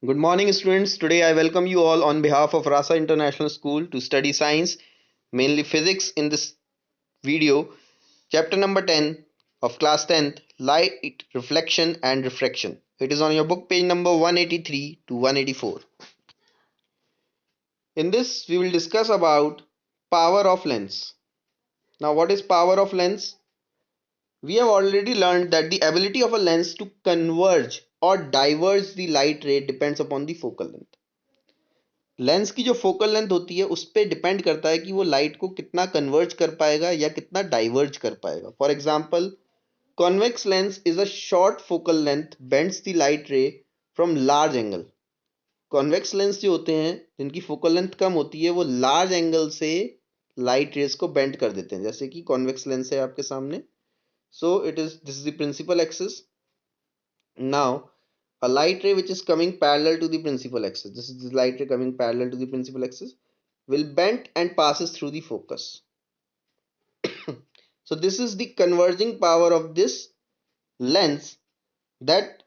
Good morning, students. Today I welcome you all on behalf of Rasa International School to study science, mainly physics, in this video. Chapter number 10 of class 10th, Light, Reflection and Refraction. It is on your book page number 183 to 184. In this, we will discuss about power of lens. Now, what is power of lens? We have already learned that the ability of a lens to converge or diverge the light ray depends upon the focal length. Lens की जो focal length होती है उस पर depend करता है कि वो लाइट को कितना कन्वर्ज कर पाएगा या कितना डाइवर्ज कर पाएगा. For example, convex lens is a short focal length bends the light ray from large angle. Convex lens जो होते हैं जिनकी फोकल लेंथ कम होती है वो लार्ज एंगल से लाइट रेस को बेंड कर देते हैं, जैसे कि कॉन्वेक्स लेंस है आपके सामने. So it is this is the principal axis. Now, a light ray which is coming parallel to the principal axis, this is the light ray coming parallel to the principal axis, will bend and passes through the focus. So this is the converging power of this lens that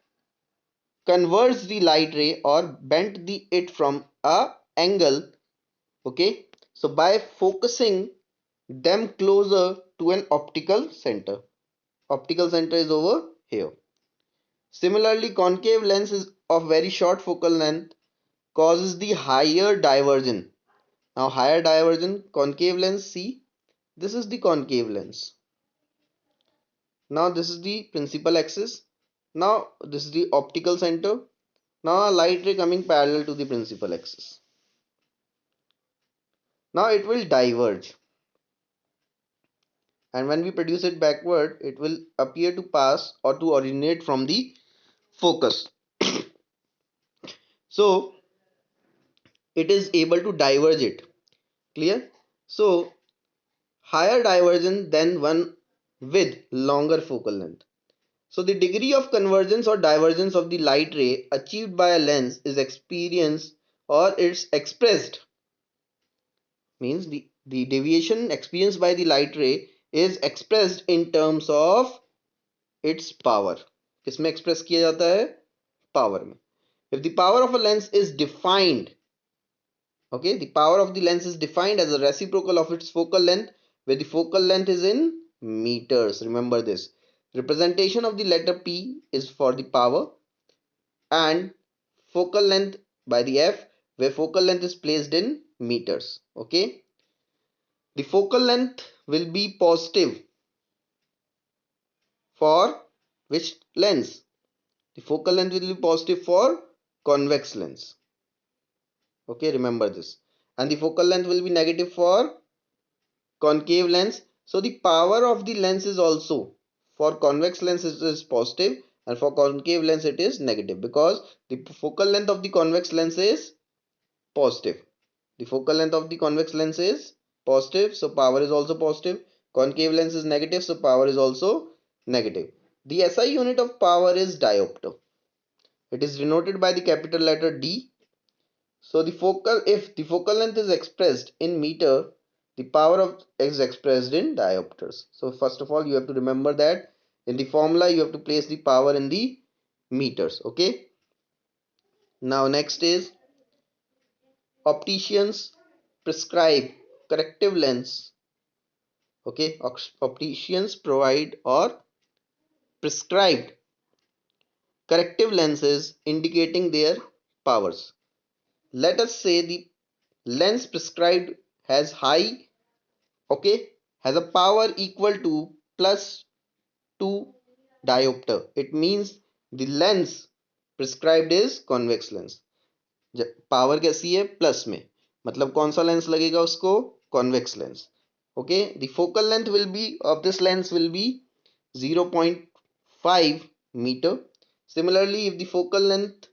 converts the light ray or bent the it from a angle. Okay, so by focusing them closer to an optical center is over here. Similarly, concave lens is of very short focal length causes the higher diversion. Now higher diversion, concave lens, see, this is the concave lens. Now this is the principal axis. Now this is the optical center. Now a light ray coming parallel to the principal axis. Now it will diverge, and when we produce it backward, it will appear to pass or to originate from the focus. So it is able to diverge it. Clear? So higher diversion than one with longer focal length. So the degree of convergence or divergence of the light ray achieved by a lens is experienced or it's expressed, means the deviation experienced by the light ray is expressed in terms of its power. किसमें express किया जाता है? Power में. If the power of a lens is defined, okay, the power of the lens is defined as a reciprocal of its focal length, where the focal length is in meters. Remember this. Representation of the letter P is for the power, and focal length by the F, where focal length is placed in meters. Okay, the focal length will be positive for which lens? The focal length will be positive for convex lens. Okay, remember this. And the focal length will be negative for concave lens. So the power of the lens is also, for convex lens it is positive, and for concave lens it is negative, because the focal length of the convex lens is positive. The focal length of the convex lens is positive, so power is also positive. Concave lens is negative, so power is also negative. The SI unit of power is diopter. It is denoted by the capital letter D. So if the focal length is expressed in meter, the power of is expressed in diopters. So first of all, you have to remember that in the formula you have to place the power in the meters. Okay. Now next is opticians prescribe corrective lens. Okay, opticians provide or prescribed corrective lenses indicating their powers. Let us say the lens prescribed has high, okay, has a power equal to plus 2 diopter. It means the lens prescribed is convex lens. Power कैसी है? Plus में, मतलब कौन सा lens लगेगा उसको? Convex lens. Okay, the focal length will be of this lens will be 0.5 meter. Similarly, if the focal length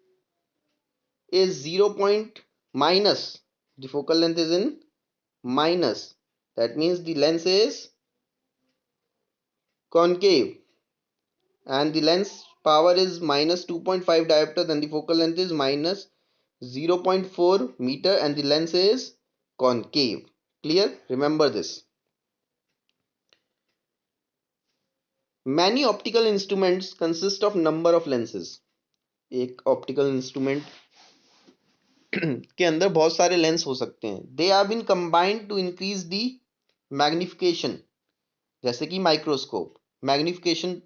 is 0. Minus, the focal length is in minus, that means the lens is concave and the lens power is minus 2.5 diopter, then the focal length is minus 0.4 meter and the lens is concave. Clear? Remember this. Many optical instruments consist of number of lenses. एक optical instrument के अंदर बहुत सारे lens हो सकते हैं। They are been combined to increase the magnification, जैसे कि माइक्रोस्कोप। मैग्निफिकेशन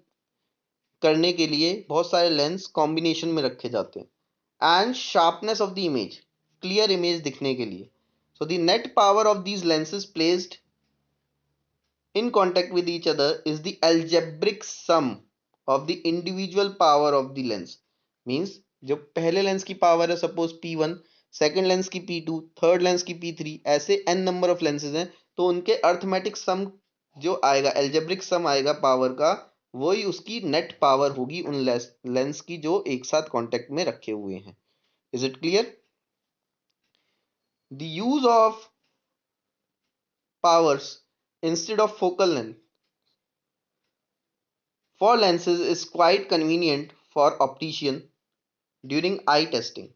करने के लिए बहुत सारे लेंस कॉम्बिनेशन में रखे जाते हैं। And sharpness of the image, clear image दिखने के लिए। So the net power of these lenses placed in contact with each other is the algebraic sum of the individual power of the lens। Means जो पहले lens की power है suppose P1, second lens की P2, third lens की P3, ऐसे n number of lenses हैं, तो उनके अर्थमेटिक सम जो आएगा, एल्जेब्रिक सम आएगा पावर का, वही उसकी नेट पावर होगी उन लेंस की जो एक साथ कांटेक्ट में रखे हुए हैं। Is it clear? The use of powers instead of focal length for lenses is quite convenient for optician during eye testing.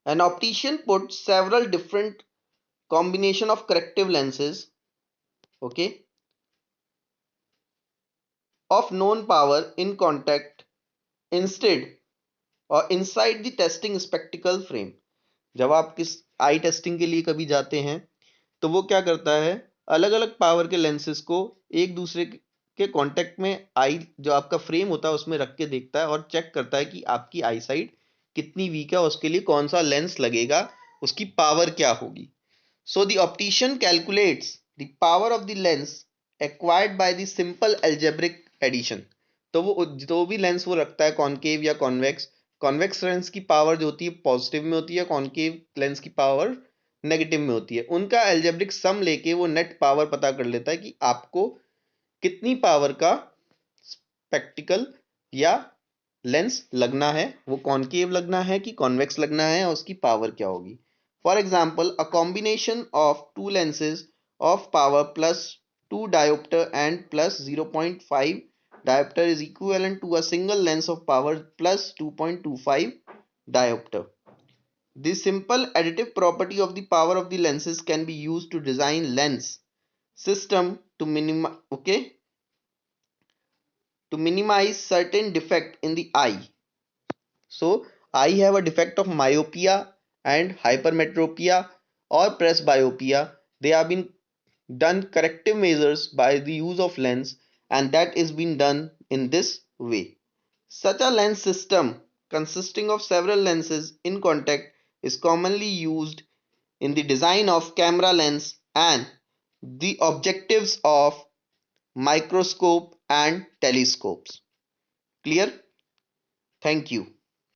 An optician puts several different combination of corrective lenses, okay, of known power in contact instead or inside the testing spectacle frame। जब आप किस आई testing के लिए कभी जाते हैं तो वो क्या करता है, अलग अलग पावर के लेंसेज को एक दूसरे के कांटेक्ट में आई जो आपका फ्रेम होता है उसमें रख के देखता है और चेक करता है कि आपकी आई साइट कितनी वीक है और उसके लिए कौन सा लेंस लगेगा, उसकी पावर क्या होगी। So the optician calculates the power of the lens acquired by the simple algebraic addition. तो वो जो भी लेंस वो रखता है, कॉनकेव या कॉन्वेक्स, कॉन्वेक्स लेंस की पावर जो होती है पॉजिटिव में होती है, कॉनकेव लेंस की पावर नेगेटिव में होती है, उनका एल्जेब्रिक सम लेके वो नेट पावर पता कर लेता है कि आपको कितनी पावर का स्पेक्टिकल या लेंस लगना है, वो कॉनकेव लगना है कि कॉन्वेक्स लगना है और उसकी पावर क्या होगी। For example a combination of to lenses of power plus 2 diopter and plus 0.5 diopter is equivalent to a single lens of power plus 2.25 diopter। The simple additive property of the power of the lenses can be used to design lens system to minimize certain defect in the eye। So I have a defect of myopia and hypermetropia or presbyopia. They have been done corrective measures by the use of lens, and that is been done in this way. Such a lens system consisting of several lenses in contact is commonly used in the design of camera lens and the objectives of microscope and telescopes। Clear? Thank you.